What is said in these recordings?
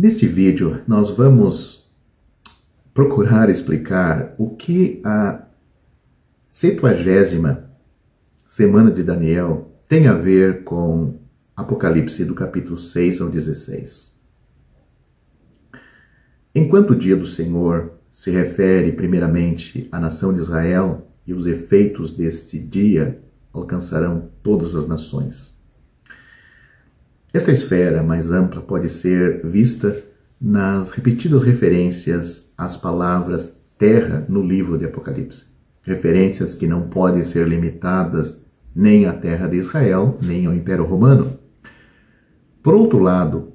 Neste vídeo, nós vamos procurar explicar o que a 70ª semana de Daniel tem a ver com Apocalipse do capítulo 6 ao 16. Enquanto o dia do Senhor se refere primeiramente à nação de Israel e os efeitos deste dia alcançarão todas as nações. Esta esfera mais ampla pode ser vista nas repetidas referências às palavras terra no livro de Apocalipse. Referências que não podem ser limitadas nem à terra de Israel, nem ao Império Romano. Por outro lado,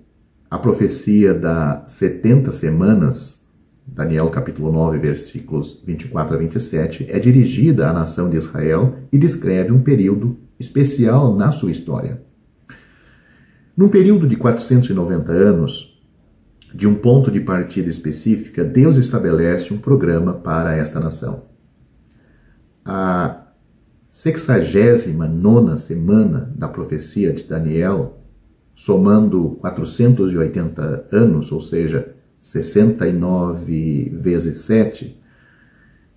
a profecia das 70 semanas, Daniel capítulo 9, versículos 24 a 27, é dirigida à nação de Israel e descreve um período especial na sua história. Num período de 490 anos, de um ponto de partida específica, Deus estabelece um programa para esta nação. A 69ª semana da profecia de Daniel, somando 480 anos, ou seja, 69 vezes 7,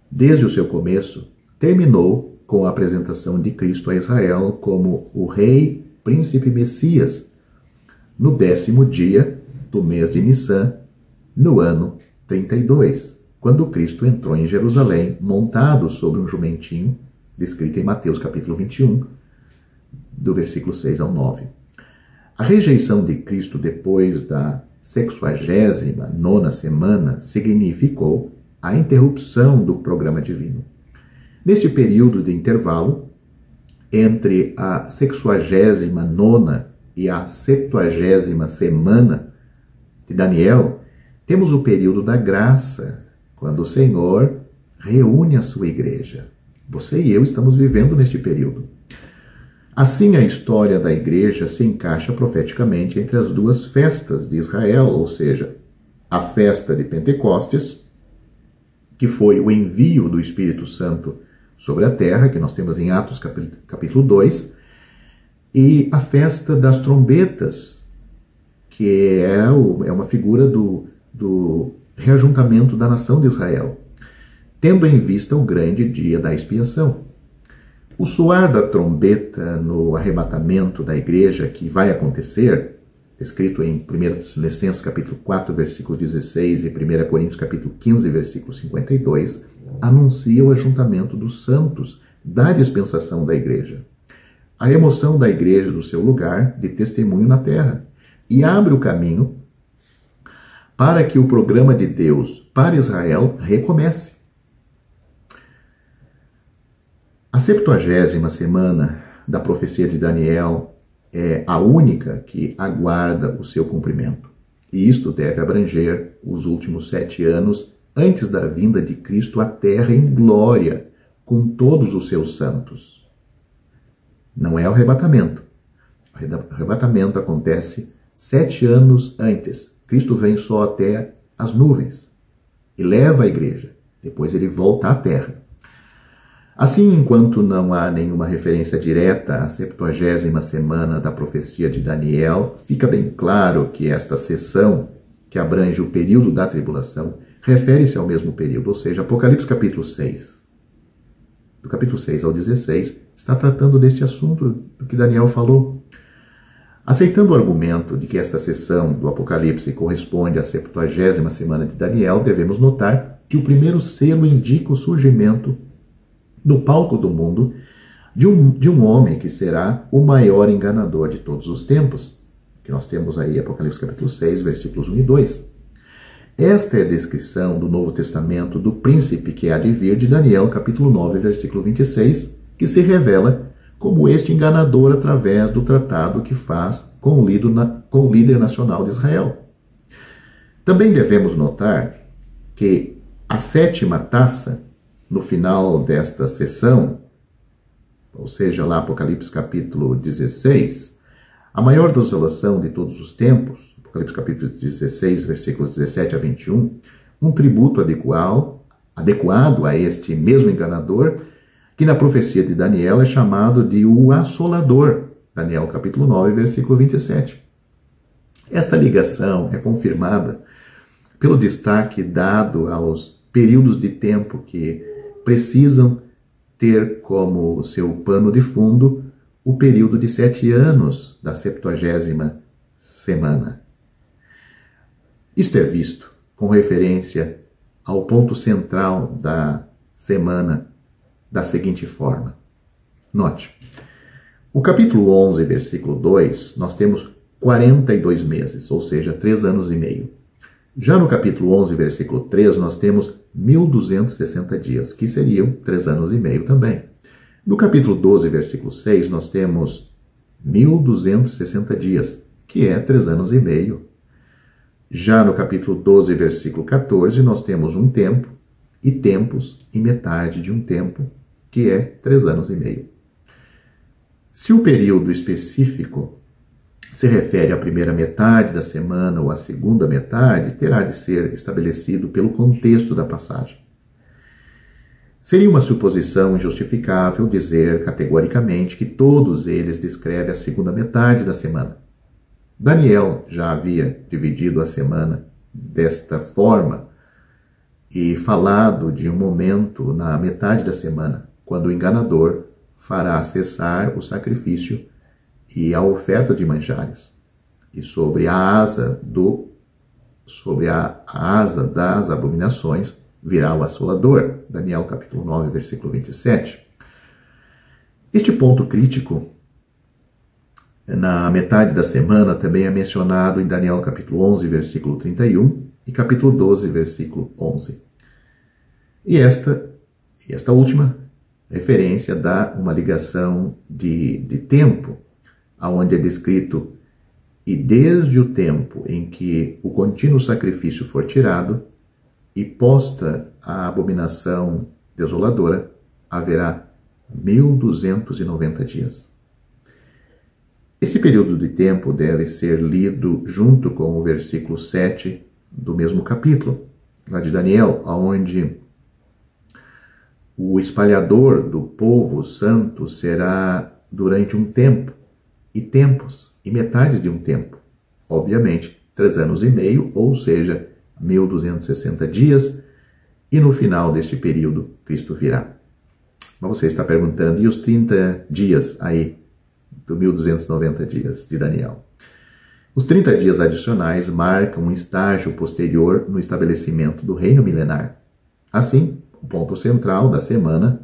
desde o seu começo, terminou com a apresentação de Cristo a Israel como o Rei, Príncipe Messias, no 10º dia do mês de Nissan, no ano 32, quando Cristo entrou em Jerusalém montado sobre um jumentinho, descrito em Mateus capítulo 21, do versículo 6 ao 9. A rejeição de Cristo depois da 69ª semana significou a interrupção do programa divino. Neste período de intervalo, entre a 69ª e a 70ª semana de Daniel, temos o período da graça, quando o Senhor reúne a sua igreja. Você e eu estamos vivendo neste período. Assim, a história da igreja se encaixa profeticamente entre as duas festas de Israel, ou seja, a festa de Pentecostes, que foi o envio do Espírito Santo sobre a terra, que nós temos em Atos capítulo 2, e a festa das trombetas, que é uma figura do reajuntamento da nação de Israel, tendo em vista o grande dia da expiação. O soar da trombeta no arrebatamento da igreja que vai acontecer, escrito em 1 Tessalonicenses capítulo 4, versículo 16 e 1 Coríntios capítulo 15, versículo 52, anuncia o ajuntamento dos santos da dispensação da igreja, a remoção da igreja do seu lugar de testemunho na terra, e abre o caminho para que o programa de Deus para Israel recomece. A 70ª semana da profecia de Daniel é a única que aguarda o seu cumprimento. E isto deve abranger os últimos 7 anos antes da vinda de Cristo à terra em glória, com todos os seus santos. Não é o arrebatamento. O arrebatamento acontece 7 anos antes. Cristo vem só até as nuvens e leva a igreja. Depois ele volta à terra. Assim, enquanto não há nenhuma referência direta à 70ª semana da profecia de Daniel, fica bem claro que esta seção, que abrange o período da tribulação, refere-se ao mesmo período, ou seja, Apocalipse capítulo 6. Do capítulo 6 ao 16, está tratando deste assunto do que Daniel falou. Aceitando o argumento de que esta seção do Apocalipse corresponde à 70ª semana de Daniel, devemos notar que o primeiro selo indica o surgimento no palco do mundo de um homem que será o maior enganador de todos os tempos, que nós temos aí Apocalipse capítulo 6, versículos 1 e 2. Esta é a descrição do Novo Testamento do príncipe que há de vir de Daniel capítulo 9, versículo 26, que se revela como este enganador através do tratado que faz com o líder nacional de Israel. Também devemos notar que a 7ª taça, no final desta sessão, ou seja, lá Apocalipse capítulo 16, a maior desolação de todos os tempos, Apocalipse capítulo 16, versículos 17 a 21, um tributo adequado a este mesmo enganador, que na profecia de Daniel é chamado de o Assolador, Daniel capítulo 9, versículo 27. Esta ligação é confirmada pelo destaque dado aos períodos de tempo que precisam ter como seu pano de fundo o período de 7 anos da 70ª semana. Isto é visto com referência ao ponto central da semana da seguinte forma. Note, o capítulo 11, versículo 2, nós temos 42 meses, ou seja, 3 anos e meio. Já no capítulo 11, versículo 3, nós temos 1260 dias, que seriam 3 anos e meio também. No capítulo 12, versículo 6, nós temos 1260 dias, que é 3 anos e meio. Já no capítulo 12, versículo 14, nós temos um tempo e tempos e metade de um tempo, que é 3 anos e meio. Se o período específico se refere à primeira metade da semana ou à segunda metade, terá de ser estabelecido pelo contexto da passagem. Seria uma suposição injustificável dizer categoricamente que todos eles descrevem a segunda metade da semana. Daniel já havia dividido a semana desta forma e falado de um momento na metade da semana, quando o enganador fará cessar o sacrifício e a oferta de manjares. E sobre a asa das abominações virá o assolador. Daniel capítulo 9, versículo 27. Este ponto crítico na metade da semana também é mencionado em Daniel capítulo 11, versículo 31 e capítulo 12, versículo 11. E esta última referência dá uma ligação de tempo, aonde é descrito: e desde o tempo em que o contínuo sacrifício for tirado e posta a abominação desoladora, haverá 1290 dias. Esse período de tempo deve ser lido junto com o versículo 7 do mesmo capítulo, lá de Daniel, onde o espalhador do povo santo será durante um tempo, e tempos, e metades de um tempo. Obviamente, 3 anos e meio, ou seja, 1260 dias, e no final deste período, Cristo virá. Mas você está perguntando, e os 30 dias aí, do 1290 dias de Daniel? Os 30 dias adicionais marcam um estágio posterior no estabelecimento do reino milenar. Assim, o ponto central da semana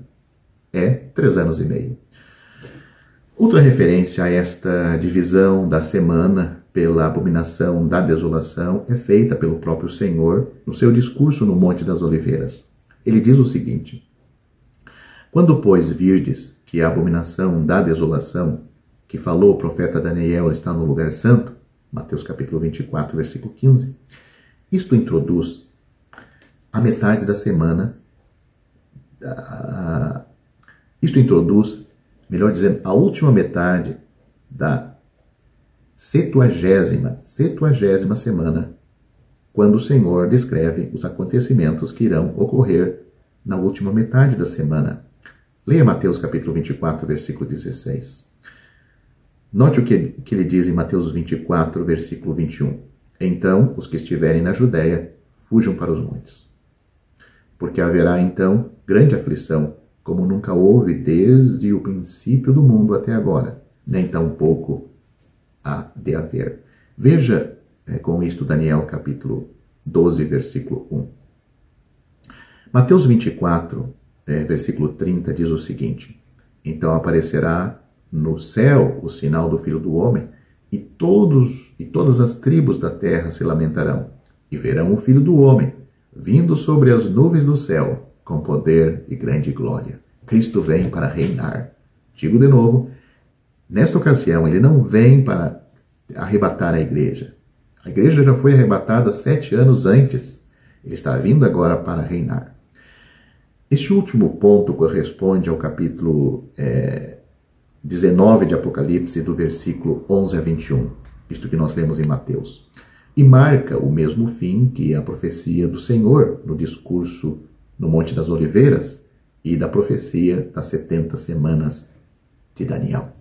é 3 anos e meio. Outra referência a esta divisão da semana pela abominação da desolação é feita pelo próprio Senhor no seu discurso no Monte das Oliveiras. Ele diz o seguinte: quando, pois, virdes que a abominação da desolação que falou o profeta Daniel está no lugar santo, Mateus capítulo 24, versículo 15, isto introduz a metade da semana, melhor dizendo, a última metade da 70ª semana, quando o Senhor descreve os acontecimentos que irão ocorrer na última metade da semana. Leia Mateus capítulo 24, versículo 16. Note o que ele diz em Mateus 24, versículo 21. Então, os que estiverem na Judéia, fujam para os montes. Porque haverá então grande aflição, como nunca houve desde o princípio do mundo até agora, nem tampouco há de haver. Veja com isto Daniel capítulo 12, versículo 1. Mateus 24, versículo 30 diz o seguinte: então aparecerá no céu o sinal do Filho do Homem, e todas as tribos da terra se lamentarão, e verão o Filho do Homem vindo sobre as nuvens do céu, com poder e grande glória. Cristo vem para reinar. Digo de novo, nesta ocasião, ele não vem para arrebatar a igreja. A igreja já foi arrebatada 7 anos antes. Ele está vindo agora para reinar. Este último ponto corresponde ao capítulo 19 de Apocalipse, do versículo 11 a 21. Isto que nós lemos em Mateus. E marca o mesmo fim que a profecia do Senhor no discurso no Monte das Oliveiras e da profecia das 70 semanas de Daniel.